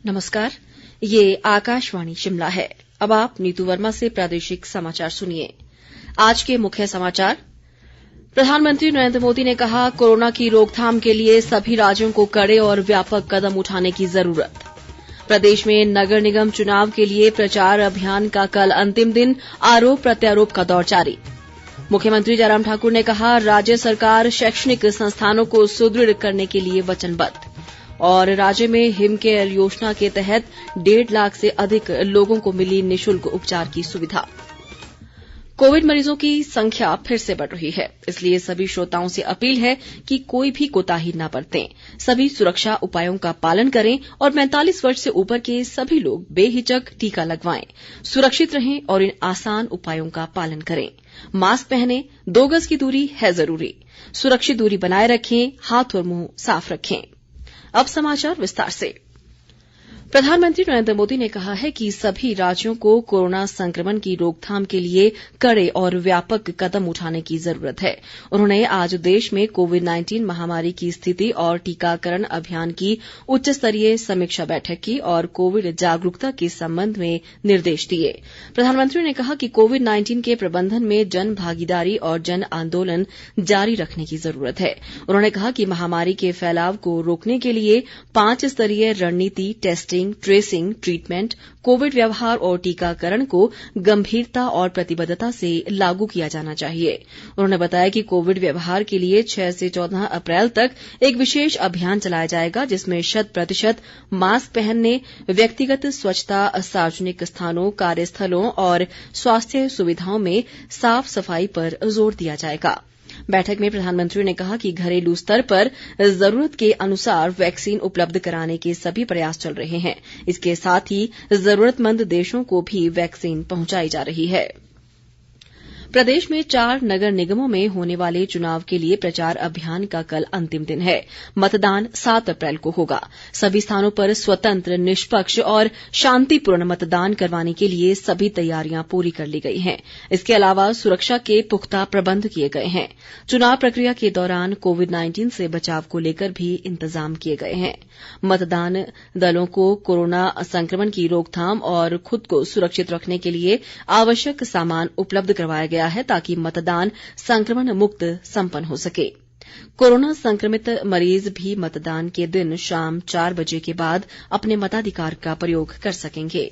नमस्कार, ये आकाशवाणी शिमला है। अब आप नीतू वर्मा से प्रादेशिक समाचार सुनिए। आज के मुख्य समाचार। प्रधानमंत्री नरेंद्र मोदी ने कहा, कोरोना की रोकथाम के लिए सभी राज्यों को कड़े और व्यापक कदम उठाने की जरूरत। प्रदेश में नगर निगम चुनाव के लिए प्रचार अभियान का कल अंतिम दिन, आरोप प्रत्यारोप का दौर जारी। मुख्यमंत्री जयराम ठाकुर ने कहा, राज्य सरकार शैक्षणिक संस्थानों को सुदृढ़ करने के लिए वचनबद्ध। और राज्य में हिम केयर योजना के तहत 1.5 लाख से अधिक लोगों को मिली निःशुल्क उपचार की सुविधा। कोविड मरीजों की संख्या फिर से बढ़ रही है, इसलिए सभी श्रोताओं से अपील है कि कोई भी कोताही न बरतें। सभी सुरक्षा उपायों का पालन करें और 45 वर्ष से ऊपर के सभी लोग बेहिचक टीका लगवाएं। सुरक्षित रहें और इन आसान उपायों का पालन करें। मास्क पहनें, 2 गज की दूरी है जरूरी। सुरक्षित दूरी बनाए रखें, हाथ और मुंह साफ रखें। अब समाचार विस्तार से। प्रधानमंत्री नरेंद्र मोदी ने कहा है कि सभी राज्यों को कोरोना संक्रमण की रोकथाम के लिए कड़े और व्यापक कदम उठाने की जरूरत है। उन्होंने आज देश में कोविड-19 महामारी की स्थिति और टीकाकरण अभियान की उच्च स्तरीय समीक्षा बैठक की और कोविड जागरूकता के संबंध में निर्देश दिए। प्रधानमंत्री ने कहा कि कोविड-19 के प्रबंधन में जन भागीदारी और जन आंदोलन जारी रखने की जरूरत है। उन्होंने कहा कि महामारी के फैलाव को रोकने के लिए 5 स्तरीय रणनीति, टेस्टिंग, ट्रेसिंग, ट्रीटमेंट, कोविड व्यवहार और टीकाकरण को गंभीरता और प्रतिबद्धता से लागू किया जाना चाहिए। उन्होंने बताया कि कोविड व्यवहार के लिए 6 से 14 अप्रैल तक एक विशेष अभियान चलाया जाएगा, जिसमें 100% मास्क पहनने, व्यक्तिगत स्वच्छता, सार्वजनिक स्थानों, कार्यस्थलों और स्वास्थ्य सुविधाओं में साफ सफाई पर जोर दिया जाएगा। बैठक में प्रधानमंत्री ने कहा कि घरेलू स्तर पर जरूरत के अनुसार वैक्सीन उपलब्ध कराने के सभी प्रयास चल रहे हैं। इसके साथ ही जरूरतमंद देशों को भी वैक्सीन पहुंचाई जा रही है। प्रदेश में 4 नगर निगमों में होने वाले चुनाव के लिए प्रचार अभियान का कल अंतिम दिन है। मतदान 7 अप्रैल को होगा। सभी स्थानों पर स्वतंत्र, निष्पक्ष और शांतिपूर्ण मतदान करवाने के लिए सभी तैयारियां पूरी कर ली गई हैं। इसके अलावा सुरक्षा के पुख्ता प्रबंध किए गए हैं। चुनाव प्रक्रिया के दौरान कोविड-19 से बचाव को लेकर भी इंतजाम किए गए हैं। मतदान दलों को कोरोना संक्रमण की रोकथाम और खुद को सुरक्षित रखने के लिए आवश्यक सामान उपलब्ध करवाया गया है, ताकि मतदान संक्रमण मुक्त संपन्न हो सके। कोरोना संक्रमित मरीज भी मतदान के दिन शाम 4 बजे के बाद अपने मताधिकार का प्रयोग कर सकेंगे।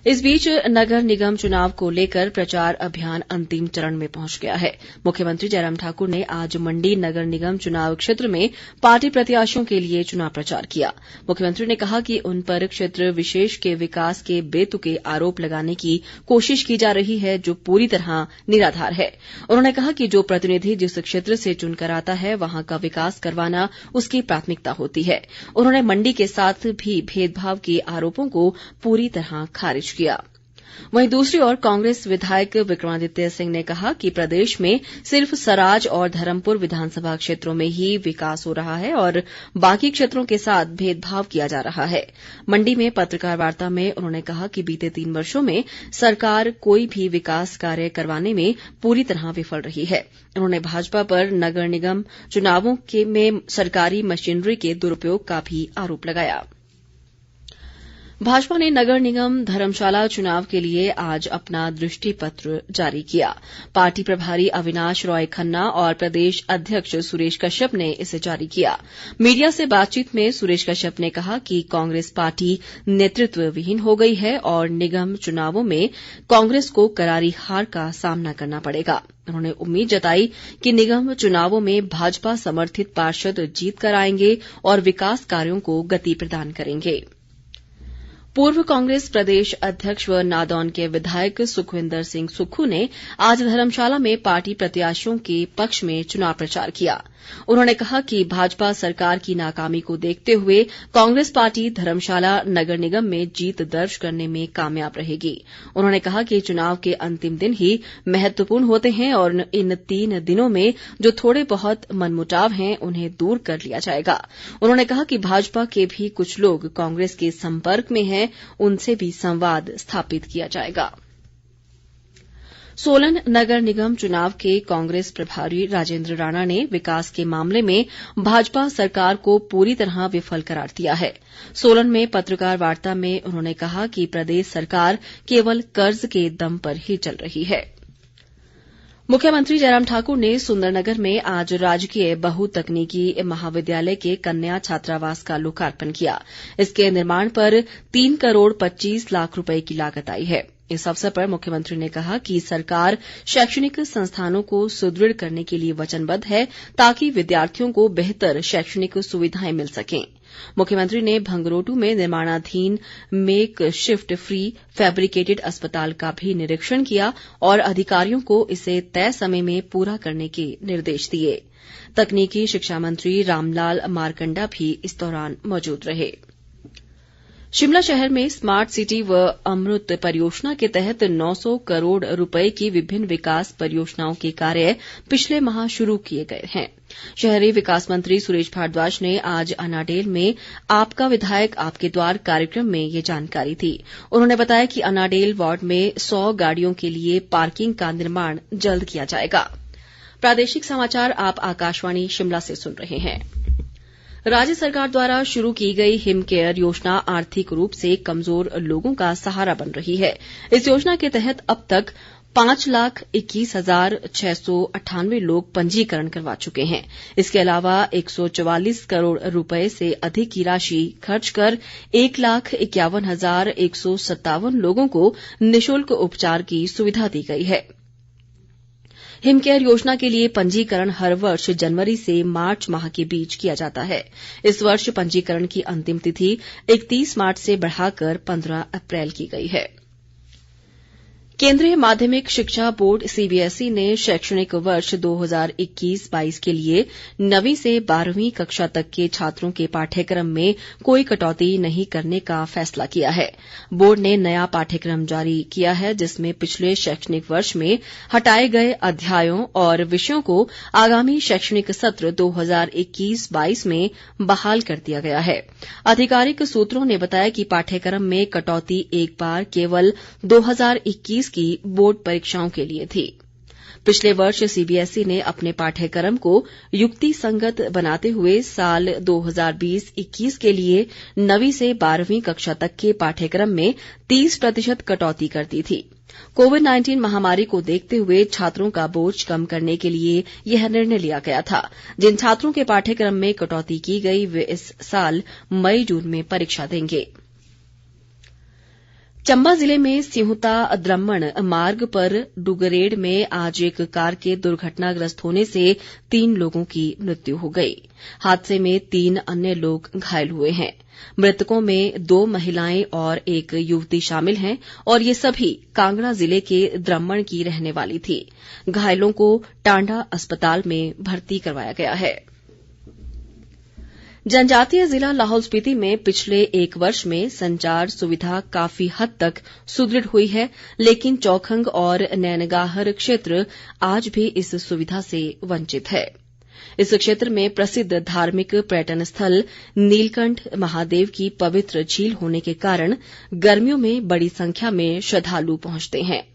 इस बीच नगर निगम चुनाव को लेकर प्रचार अभियान अंतिम चरण में पहुंच गया है। मुख्यमंत्री जयराम ठाकुर ने आज मंडी नगर निगम चुनाव क्षेत्र में पार्टी प्रत्याशियों के लिए चुनाव प्रचार किया। मुख्यमंत्री ने कहा कि उन पर क्षेत्र विशेष के विकास के बेतुके आरोप लगाने की कोशिश की जा रही है, जो पूरी तरह निराधार है। उन्होंने कहा कि जो प्रतिनिधि जिस क्षेत्र से चुनकर आता है, वहां का विकास करवाना उसकी प्राथमिकता होती है। उन्होंने मंडी के साथ भी भेदभाव के आरोपों को पूरी तरह खारिज किया। वहीं दूसरी ओर कांग्रेस विधायक विक्रमादित्य सिंह ने कहा कि प्रदेश में सिर्फ सराज और धर्मपुर विधानसभा क्षेत्रों में ही विकास हो रहा है और बाकी क्षेत्रों के साथ भेदभाव किया जा रहा है। मंडी में पत्रकार वार्ता में उन्होंने कहा कि बीते 3 वर्षों में सरकार कोई भी विकास कार्य करवाने में पूरी तरह विफल रही है। उन्होंने भाजपा पर नगर निगम चुनावों में सरकारी मशीनरी के दुरुपयोग का भी आरोप लगाया। भाजपा ने नगर निगम धर्मशाला चुनाव के लिए आज अपना दृष्टि पत्र जारी किया। पार्टी प्रभारी अविनाश रॉय खन्ना और प्रदेश अध्यक्ष सुरेश कश्यप ने इसे जारी किया। मीडिया से बातचीत में सुरेश कश्यप ने कहा कि कांग्रेस पार्टी नेतृत्व विहीन हो गई है और निगम चुनावों में कांग्रेस को करारी हार का सामना करना पड़ेगा। उन्होंने उम्मीद जताई कि निगम चुनावों में भाजपा समर्थित पार्षद जीत कर आएंगे और विकास कार्यों को गति प्रदान करेंगे। पूर्व कांग्रेस प्रदेश अध्यक्ष व नादौन के विधायक सुखविंदर सिंह सुक्खू ने आज धर्मशाला में पार्टी प्रत्याशियों के पक्ष में चुनाव प्रचार किया। उन्होंने कहा कि भाजपा सरकार की नाकामी को देखते हुए कांग्रेस पार्टी धर्मशाला नगर निगम में जीत दर्ज करने में कामयाब रहेगी। उन्होंने कहा कि चुनाव के अंतिम दिन ही महत्वपूर्ण होते हैं और इन 3 दिनों में जो थोड़े बहुत मनमुटाव हैं, उन्हें दूर कर लिया जाएगा। उन्होंने कहा कि भाजपा के भी कुछ लोग कांग्रेस के संपर्क में हैं, उनसे भी संवाद स्थापित किया जाएगा। सोलन नगर निगम चुनाव के कांग्रेस प्रभारी राजेंद्र राणा ने विकास के मामले में भाजपा सरकार को पूरी तरह विफल करार दिया है। सोलन में पत्रकार वार्ता में उन्होंने कहा कि प्रदेश सरकार केवल कर्ज के दम पर ही चल रही है। मुख्यमंत्री जयराम ठाकुर ने सुंदरनगर में आज राजकीय बहुतकनीकी महाविद्यालय के कन्या छात्रावास का लोकार्पण किया। इसके निर्माण पर 3 करोड़ 25 लाख रुपए की लागत आई है। इस अवसर पर मुख्यमंत्री ने कहा कि सरकार शैक्षणिक संस्थानों को सुदृढ़ करने के लिए वचनबद्ध है ताकि विद्यार्थियों को बेहतर शैक्षणिक सुविधाएं मिल सकें। मुख्यमंत्री ने भंगरोटू में निर्माणाधीन मेक शिफ्ट फ्री फैब्रिकेटेड अस्पताल का भी निरीक्षण किया और अधिकारियों को इसे तय समय में पूरा करने के निर्देश दिए। तकनीकी शिक्षा मंत्री रामलाल मारकंडा भी इस दौरान मौजूद रहे। शिमला शहर में स्मार्ट सिटी व अमृत परियोजना के तहत 900 करोड़ रुपए की विभिन्न विकास परियोजनाओं के कार्य पिछले माह शुरू किए गए हैं। शहरी विकास मंत्री सुरेश भारद्वाज ने आज अनाडेल में आपका विधायक आपके द्वार कार्यक्रम में ये जानकारी दी। उन्होंने बताया कि अनाडेल वार्ड में 100 गाड़ियों के लिए पार्किंग का निर्माण जल्द किया जाएगा। प्रादेशिक समाचार आप आकाशवाणी शिमला से सुन रहे हैं। राज्य सरकार द्वारा शुरू की गई हिम केयर योजना आर्थिक रूप से कमजोर लोगों का सहारा बन रही है। इस योजना के तहत अब तक 5,21,698 लोग पंजीकरण करवा चुके हैं। इसके अलावा 144 करोड़ रुपए से अधिक की राशि खर्च कर 1,51,157 लोगों को निःशुल्क उपचार की सुविधा दी गई है। हिम केयर योजना के लिए पंजीकरण हर वर्ष जनवरी से मार्च माह के बीच किया जाता है। इस वर्ष पंजीकरण की अंतिम तिथि 31 मार्च से बढ़ाकर 15 अप्रैल की गई है। केंद्रीय माध्यमिक शिक्षा बोर्ड सीबीएसई ने शैक्षणिक वर्ष 2021-22 के लिए 9वीं से 12वीं कक्षा तक के छात्रों के पाठ्यक्रम में कोई कटौती नहीं करने का फैसला किया है। बोर्ड ने नया पाठ्यक्रम जारी किया है जिसमें पिछले शैक्षणिक वर्ष में हटाए गए अध्यायों और विषयों को आगामी शैक्षणिक सत्र 2021-22 में बहाल कर दिया गया है। आधिकारिक सूत्रों ने बताया कि पाठ्यक्रम में कटौती एक बार केवल 2021 की बोर्ड परीक्षाओं के लिए थी। पिछले वर्ष सीबीएसई ने अपने पाठ्यक्रम को युक्ति संगत बनाते हुए साल 2020-21 के लिए 9वीं से 12वीं कक्षा तक के पाठ्यक्रम में 30% कटौती कर दी थी। कोविड-19 महामारी को देखते हुए छात्रों का बोझ कम करने के लिए यह निर्णय लिया गया था। जिन छात्रों के पाठ्यक्रम में कटौती की गई वे इस साल मई-जून में परीक्षा देंगे। चंबा जिले में सिहुता द्रम्मण मार्ग पर डुगरेड़ में आज एक कार के दुर्घटनाग्रस्त होने से 3 लोगों की मृत्यु हो गई। हादसे में 3 अन्य लोग घायल हुए हैं। मृतकों में 2 महिलाएं और एक युवती शामिल हैं और ये सभी कांगड़ा जिले के द्रम्मण की रहने वाली थी। घायलों को टांडा अस्पताल में भर्ती करवाया गया है। जनजातीय जिला लाहौल स्पीति में पिछले 1 वर्ष में संचार सुविधा काफी हद तक सुदृढ़ हुई है, लेकिन चौखंग और नैनगाहर क्षेत्र आज भी इस सुविधा से वंचित है। इस क्षेत्र में प्रसिद्ध धार्मिक पर्यटन स्थल नीलकंठ महादेव की पवित्र झील होने के कारण गर्मियों में बड़ी संख्या में श्रद्धालु पहुंचते हैं।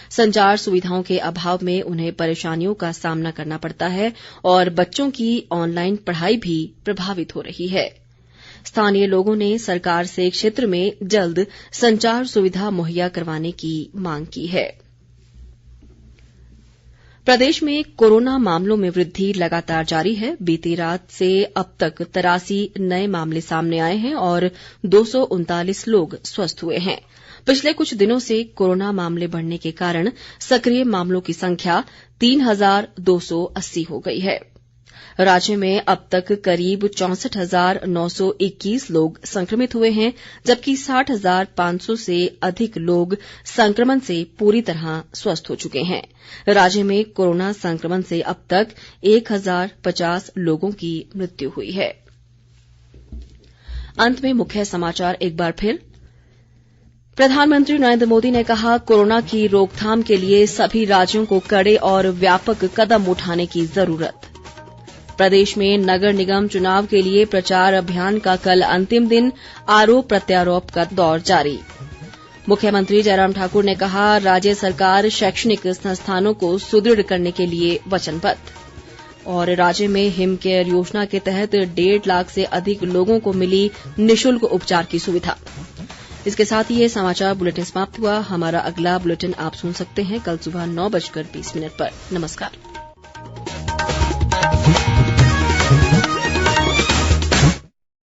संचार सुविधाओं के अभाव में उन्हें परेशानियों का सामना करना पड़ता है और बच्चों की ऑनलाइन पढ़ाई भी प्रभावित हो रही है। स्थानीय लोगों ने सरकार से क्षेत्र में जल्द संचार सुविधा मुहैया करवाने की मांग की है। प्रदेश में कोरोना मामलों में वृद्धि लगातार जारी है। बीती रात से अब तक 83 नए मामले सामने आए हैं और 239 लोग स्वस्थ हुए हैं। पिछले कुछ दिनों से कोरोना मामले बढ़ने के कारण सक्रिय मामलों की संख्या 3,280 हो गई है। राज्य में अब तक करीब 64,921 लोग संक्रमित हुए हैं, जबकि 60,500 से अधिक लोग संक्रमण से पूरी तरह स्वस्थ हो चुके हैं। राज्य में कोरोना संक्रमण से अब तक 1,050 लोगों की मृत्यु हुई है। अंत में मुख्य समाचार एक बार फिर। प्रधानमंत्री नरेंद्र मोदी ने कहा, कोरोना की रोकथाम के लिए सभी राज्यों को कड़े और व्यापक कदम उठाने की जरूरत। प्रदेश में नगर निगम चुनाव के लिए प्रचार अभियान का कल अंतिम दिन, आरोप प्रत्यारोप का दौर जारी। मुख्यमंत्री जयराम ठाकुर ने कहा राज्य सरकार शैक्षणिक संस्थानों को सुदृढ़ करने के लिए वचनबद्ध। और राज्य में हिम केयर योजना के तहत 1.5 लाख से अधिक लोगों को मिली निशुल्क उपचार की सुविधा। इसके साथ ही ये समाचार बुलेटिन समाप्त हुआ। हमारा अगला बुलेटिन आप सुन सकते हैं कल सुबह 9:20 पर। नमस्कार।